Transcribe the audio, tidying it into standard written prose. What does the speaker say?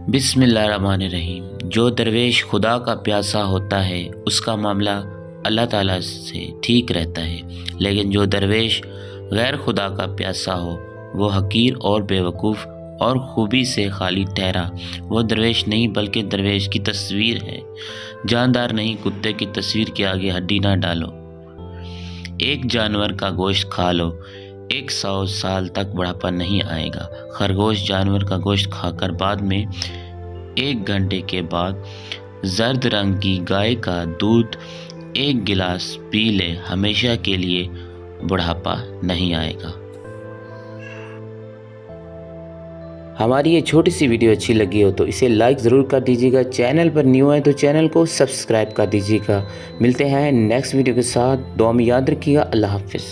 بسم اللہ الرحمن الرحیم۔ جو درویش خدا کا پیاسا ہوتا ہے اس کا معاملہ اللہ تعالیٰ سے ٹھیک رہتا ہے، لیکن جو درویش غیر خدا کا پیاسا ہو وہ حقیر اور بیوقوف اور خوبی سے خالی ٹھہرا۔ وہ درویش نہیں بلکہ درویش کی تصویر ہے۔ جاندار نہیں، کتے کی تصویر کے آگے ہڈی نہ ڈالو۔ ایک جانور کا گوشت کھا لو، 100 سال تک بڑھاپا نہیں آئے گا۔ خرگوش جانور کا گوشت کھا کر بعد میں 1 گھنٹے کے بعد زرد رنگ کی گائے کا دودھ 1 گلاس پی لے، ہمیشہ کے لیے بڑھاپا نہیں آئے گا۔ ہماری یہ چھوٹی سی ویڈیو اچھی لگی ہو تو اسے لائک ضرور کر دیجیے گا۔ چینل پر نیو ہے تو چینل کو سبسکرائب کر دیجیے گا۔ ملتے ہیں نیکسٹ ویڈیو کے ساتھ، دعا میں یاد رکھیے گا۔ اللہ حافظ۔